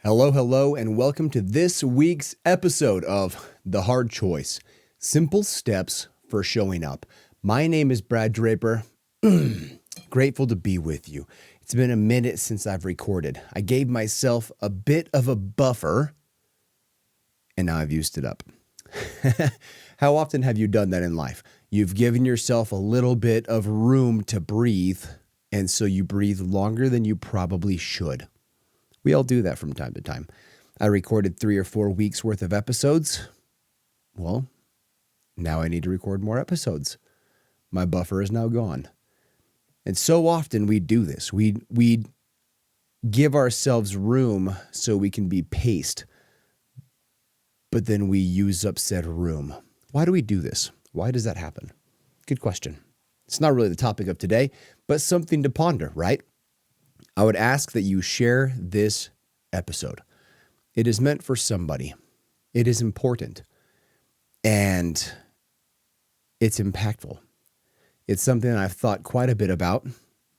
Hello, hello, and welcome to this week's episode of The Hard Choice, Simple Steps for Showing Up. My name is Brad Draper. Grateful to be with you. It's been a minute since I've recorded. I gave myself a bit of a buffer, and now I've used it up. How often have you done that in life? You've given yourself a little bit of room to breathe, and so you breathe longer than you probably should. We all do that from time to time. I recorded 3 or 4 weeks worth of episodes. Well, now I need to record more episodes. My buffer is now gone. And so often we do this. We give ourselves room so we can be paced, but then we use up said room. Why do we do this? Why does that happen? Good question. It's not really the topic of today, but something to ponder, right? I would ask that you share this episode. It is meant for somebody. It is important. And it's impactful. It's something I've thought quite a bit about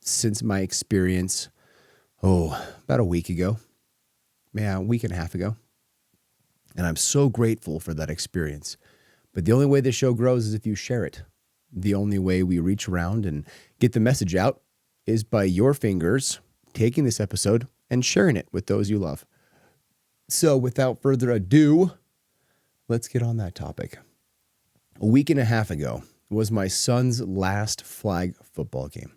since my experience, about a week ago. Yeah, a week and a half ago. And I'm so grateful for that experience. But the only way the show grows is if you share it. The only way we reach around and get the message out is by your fingers taking this episode and sharing it with those you love. So without further ado, let's get on that topic. A week and a half ago was my son's last flag football game.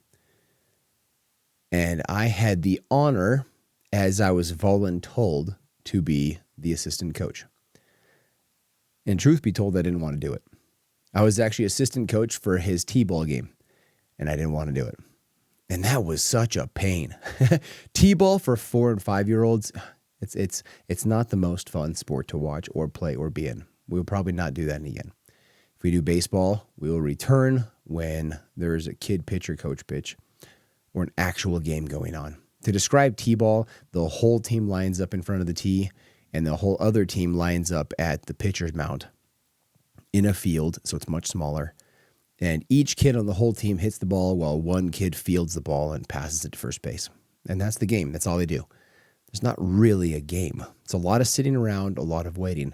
And I had the honor, as I was voluntold, to be the assistant coach. And truth be told, I didn't want to do it. I was actually assistant coach for his T-ball game, and I didn't want to do it. And that was such a pain. T-ball for 4 and 5-year-olds, it's not the most fun sport to watch or play or be in. We'll probably not do that again. If we do baseball, we will return when there's a kid pitch or coach pitch or an actual game going on. To describe T-ball, the whole team lines up in front of the tee and the whole other team lines up at the pitcher's mound in a field, so it's much smaller. And each kid on the whole team hits the ball while one kid fields the ball and passes it to first base. And that's the game. That's all they do. It's not really a game. It's a lot of sitting around, a lot of waiting.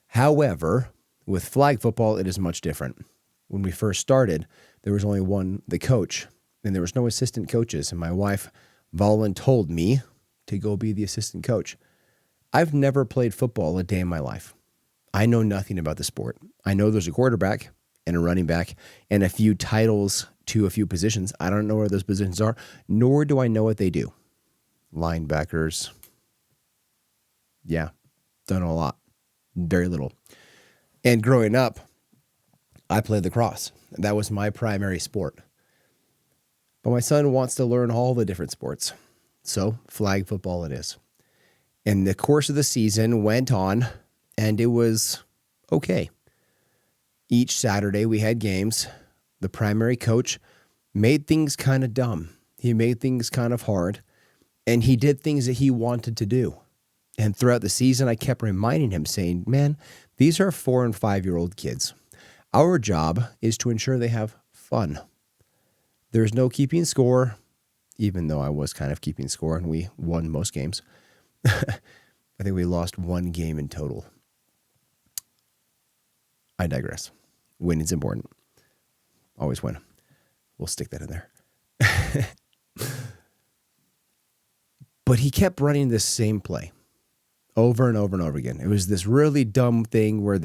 However, with flag football, it is much different. When we first started, there was only the coach, and there was no assistant coaches. And my wife voluntold me to go be the assistant coach. I've never played football a day in my life. I know nothing about the sport. I know there's a quarterback and a running back, and a few titles to a few positions. I don't know where those positions are, nor do I know what they do. Linebackers. Yeah, don't know a lot. Very little. And growing up, I played lacrosse. That was my primary sport. But my son wants to learn all the different sports. So flag football it is. And the course of the season went on, and it was okay. Each Saturday we had games. The primary coach made things kind of dumb. He made things kind of hard, and he did things that he wanted to do. And throughout the season, I kept reminding him, saying, man, these are 4 and 5-year-old kids. Our job is to ensure they have fun. There's no keeping score, even though I was kind of keeping score and we won most games. I think we lost 1 game in total. I digress. Winning's important. Always win. We'll stick that in there. But he kept running this same play over and over and over again. It was this really dumb thing where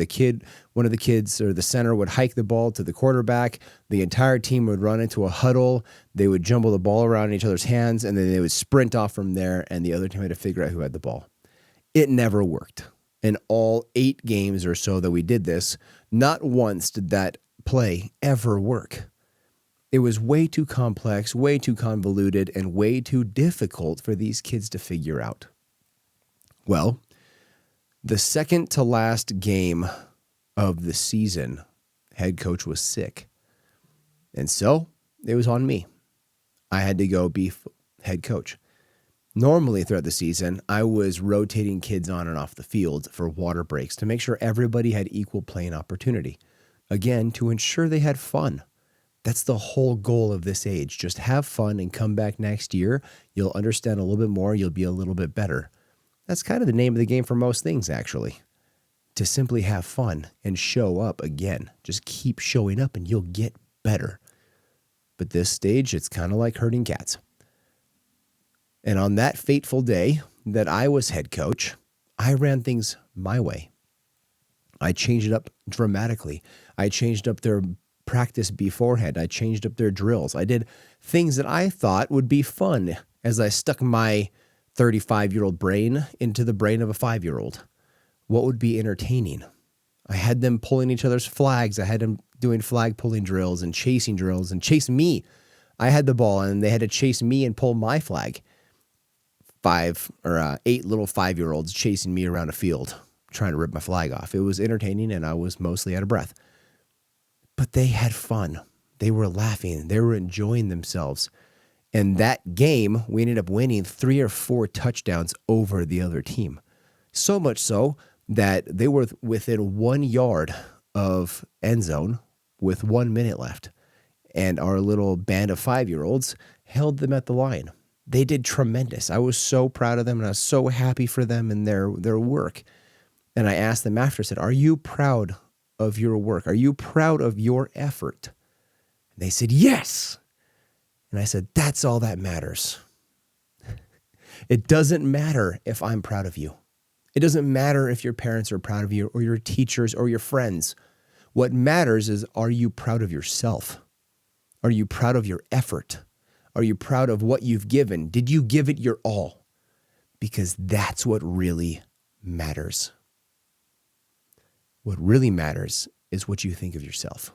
one of the kids or the center would hike the ball to the quarterback. The entire team would run into a huddle. They would jumble the ball around in each other's hands, and then they would sprint off from there, and the other team had to figure out who had the ball. It never worked. In all 8 games or so that we did this, not once did that play ever work. It was way too complex, way too convoluted, and way too difficult for these kids to figure out. Well, the second to last game of the season, head coach was sick. And so it was on me. I had to go be head coach. Normally throughout the season, I was rotating kids on and off the field for water breaks to make sure everybody had equal playing opportunity. Again, to ensure they had fun. That's the whole goal of this age. Just have fun and come back next year. You'll understand a little bit more. You'll be a little bit better. That's kind of the name of the game for most things, actually. To simply have fun and show up again. Just keep showing up and you'll get better. But this stage, it's kind of like herding cats. And on that fateful day that I was head coach, I ran things my way. I changed it up dramatically. I changed up their practice beforehand. I changed up their drills. I did things that I thought would be fun as I stuck my 35-year-old brain into the brain of a 5-year-old. What would be entertaining? I had them pulling each other's flags. I had them doing flag pulling drills and chase me. I had the ball and they had to chase me and pull my flag. 8 little 5-year-olds chasing me around a field, trying to rip my flag off. It was entertaining and I was mostly out of breath. But they had fun. They were laughing. They were enjoying themselves. And that game, we ended up winning 3 or 4 touchdowns over the other team. So much so that they were within 1 yard of end zone with 1 minute left. And our little band of 5-year-olds held them at the line. They did tremendous. I was so proud of them and I was so happy for them and their work. And I asked them after, I said, are you proud of your work? Are you proud of your effort? And they said, yes. And I said, that's all that matters. It doesn't matter if I'm proud of you. It doesn't matter if your parents are proud of you or your teachers or your friends. What matters is, are you proud of yourself? Are you proud of your effort? Are you proud of what you've given? Did you give it your all? Because that's what really matters. What really matters is what you think of yourself,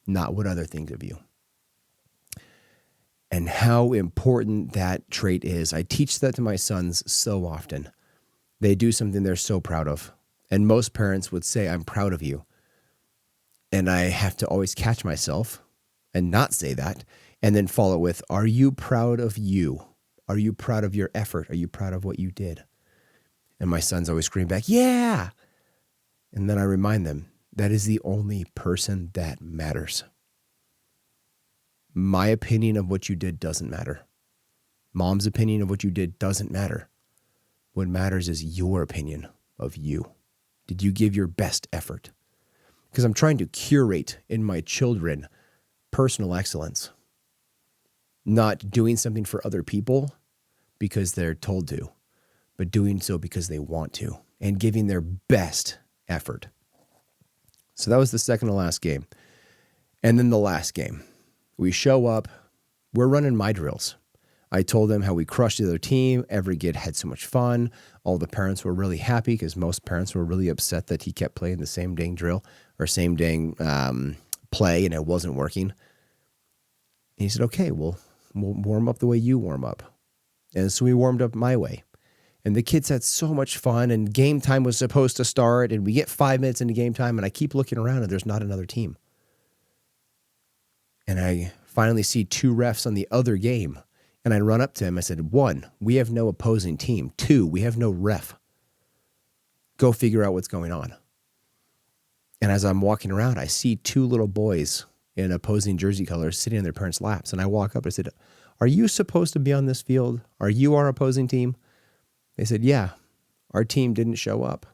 not what other think of you. And how important that trait is. I teach that to my sons so often. They do something they're so proud of. And most parents would say, I'm proud of you. And I have to always catch myself and not say that, and then follow with, are you proud of you? Are you proud of your effort? Are you proud of what you did? And my sons always scream back, yeah. And then I remind them, that is the only person that matters. My opinion of what you did doesn't matter. Mom's opinion of what you did doesn't matter. What matters is your opinion of you. Did you give your best effort? Because I'm trying to curate in my children personal excellence. Not doing something for other people because they're told to, but doing so because they want to and giving their best effort. So that was the second to last game. And then the last game. We show up. We're running my drills. I told them how we crushed the other team. Every kid had so much fun. All the parents were really happy because most parents were really upset that he kept playing the same dang drill or same dang play and it wasn't working. And he said, okay, we'll warm up the way you warm up. And so we warmed up my way. And the kids had so much fun and game time was supposed to start and we get 5 minutes into game time and I keep looking around and there's not another team. And I finally see 2 refs on the other game. And I run up to him. I said, 1, we have no opposing team. 2, we have no ref. Go figure out what's going on. And as I'm walking around, I see 2 little boys in opposing jersey colors sitting in their parents' laps. And I walk up and I said, are you supposed to be on this field? Are you our opposing team? They said, yeah, our team didn't show up.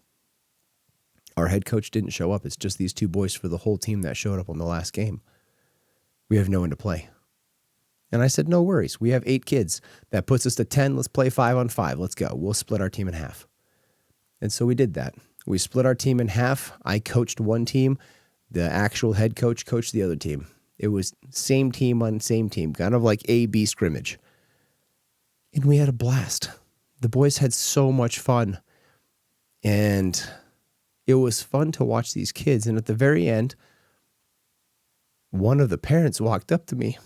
Our head coach didn't show up. It's just these 2 boys for the whole team that showed up on the last game. We have no one to play. And I said, no worries. We have 8 kids. That puts us to 10. Let's play 5-on-5. Let's go. We'll split our team in half. And so we did that. We split our team in half. I coached one team. The actual head coach coached the other team. It was same team on same team, kind of like A-B scrimmage. And we had a blast. The boys had so much fun. And it was fun to watch these kids. And at the very end, one of the parents walked up to me.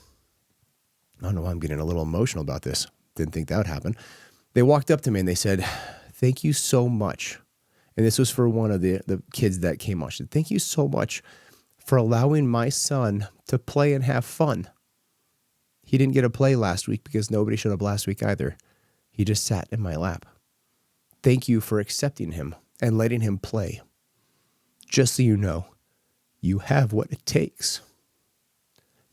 I don't know why I'm getting a little emotional about this. Didn't think that would happen. They walked up to me and they said, thank you so much. And this was for one of the kids that came on. She said, thank you so much for allowing my son to play and have fun. He didn't get a play last week because nobody showed up last week either. He just sat in my lap. Thank you for accepting him and letting him play. Just so you know, you have what it takes.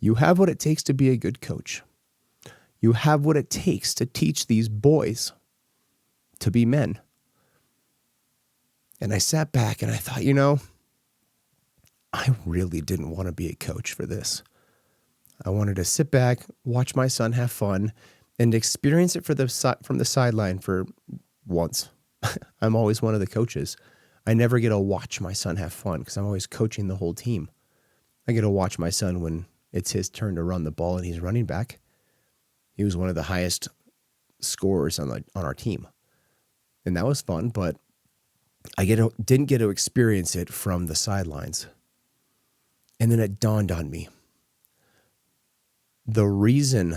You have what it takes to be a good coach. You have what it takes to teach these boys to be men, And I sat back and I thought, I really didn't want to be a coach for this. I wanted to sit back, watch my son have fun, and experience it from the sideline for once. I'm always one of the coaches. I never get to watch my son have fun because I'm always coaching the whole team. I get to watch my son when it's his turn to run the ball and he's running back. He was one of the highest scorers on our team. And that was fun, but I didn't get to experience it from the sidelines. And then it dawned on me. The reason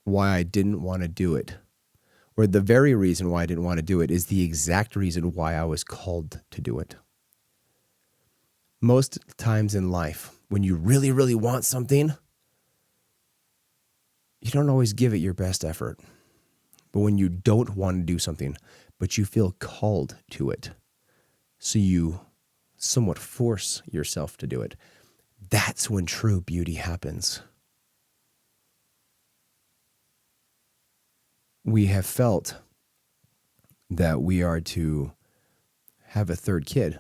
why I didn't want to do it, or the very reason why I didn't want to do it, is the exact reason why I was called to do it. Most times in life, when you really, really want something, you don't always give it your best effort. But when you don't want to do something, but you feel called to it, so you somewhat force yourself to do it, that's when true beauty happens. We have felt that we are to have a third kid.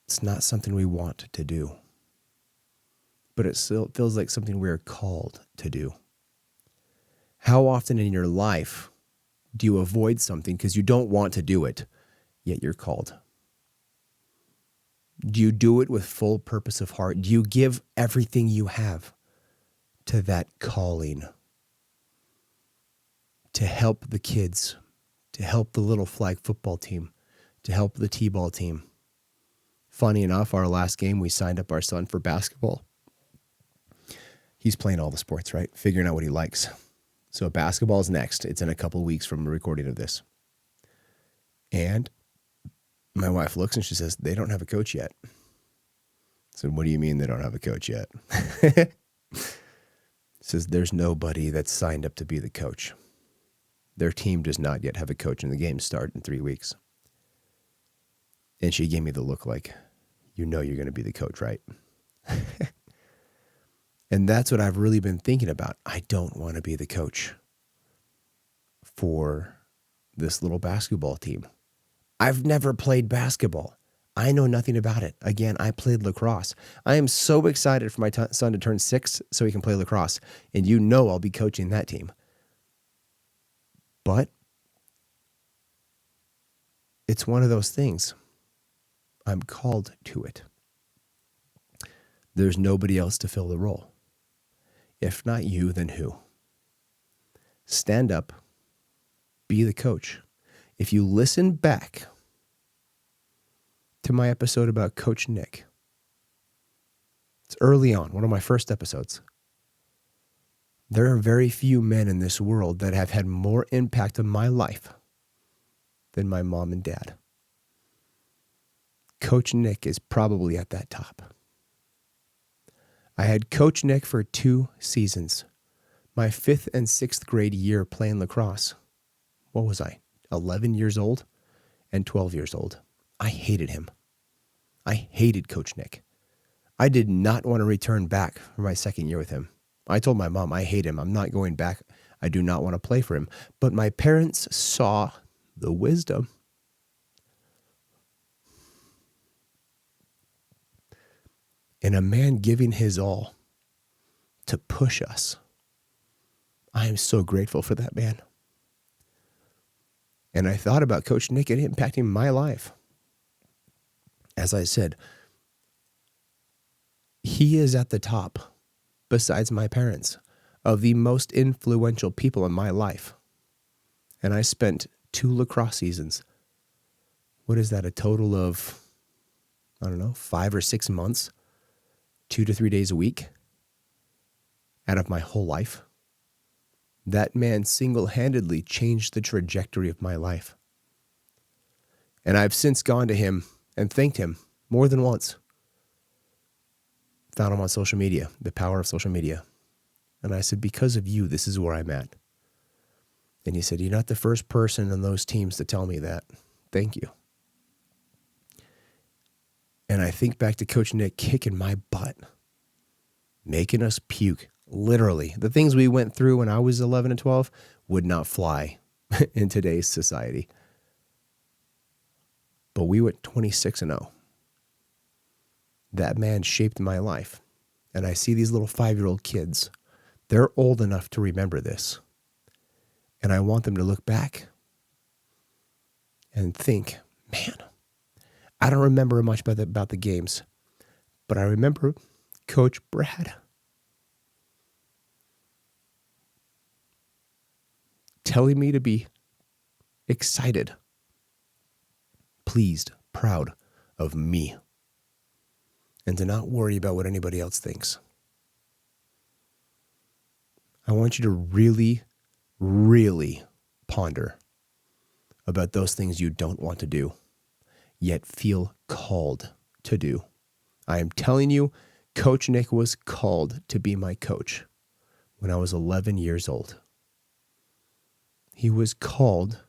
It's not something we want to do, but it still feels like something we're called to do. How often in your life do you avoid something because you don't want to do it, yet you're called? Do you do it with full purpose of heart? Do you give everything you have to that calling? To help the kids, to help the little flag football team, to help the t-ball team. Funny enough, our last game, we signed up our son for basketball. He's playing all the sports, right? Figuring out what he likes. So basketball's next. It's in a couple weeks from the recording of this. And my wife looks and she says, they don't have a coach yet. I said, what do you mean they don't have a coach yet? Says, there's nobody that's signed up to be the coach. Their team does not yet have a coach, and the games start in 3 weeks. And she gave me the look like, you're going to be the coach, right? And that's what I've really been thinking about. I don't want to be the coach for this little basketball team. I've never played basketball. I know nothing about it. Again, I played lacrosse. I am so excited for my son to turn 6 so he can play lacrosse. And I'll be coaching that team. But it's one of those things. I'm called to it. There's nobody else to fill the role. If not you, then who? Stand up. Be the coach. If you listen back to my episode about Coach Nick, it's early on, one of my first episodes. There are very few men in this world that have had more impact on my life than my mom and dad. Coach Nick is probably at that top. I had Coach Nick for 2 seasons. My 5th and 6th grade year playing lacrosse. What was I? 11 years old and 12 years old. I hated him. I hated Coach Nick. I did not want to return back for my 2nd year with him. I told my mom, I hate him. I'm not going back. I do not want to play for him. But my parents saw the wisdom. In a man giving his all to push us. I am so grateful for that man. And I thought about Coach Nick and impacting my life. As I said, he is at the top, besides my parents, of the most influential people in my life. And I spent 2 lacrosse seasons. What is that? A total of, 5 or 6 months, 2 to 3 days a week out of my whole life. That man single-handedly changed the trajectory of my life. And I've since gone to him and thanked him more than once. Found him on social media, the power of social media. And I said, because of you, this is where I'm at. And he said, you're not the first person on those teams to tell me that. Thank you. And I think back to Coach Nick kicking my butt, making us puke. Literally, the things we went through when I was 11 and 12 would not fly in today's society. But we went 26-0. That man shaped my life. And I see these little 5-year-old kids. They're old enough to remember this. And I want them to look back and think, man, I don't remember much about the games, but I remember Coach Brad telling me to be excited, pleased, proud of me, and to not worry about what anybody else thinks. I want you to really, really ponder about those things you don't want to do, yet feel called to do. I am telling you, Coach Nick was called to be my coach when I was 11 years old. He was called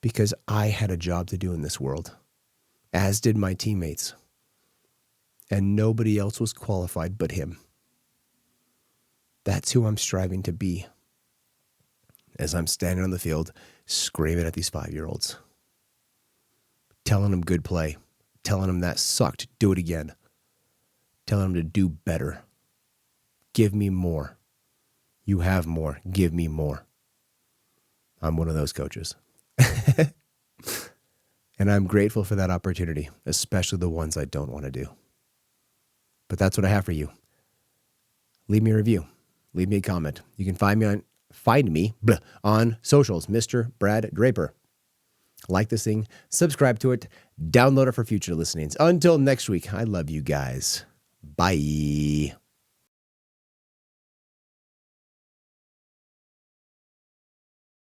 because I had a job to do in this world, as did my teammates. And nobody else was qualified but him. That's who I'm striving to be as I'm standing on the field screaming at these 5-year-olds. Telling them good play. Telling them that sucked. Do it again. Telling them to do better. Give me more. You have more. Give me more. I'm one of those coaches. And I'm grateful for that opportunity, especially the ones I don't want to do. But that's what I have for you. Leave me a review. Leave me a comment. You can find me on socials, Mr. Brad Draper. Like this thing, subscribe to it, download it for future listenings. Until next week, I love you guys. Bye.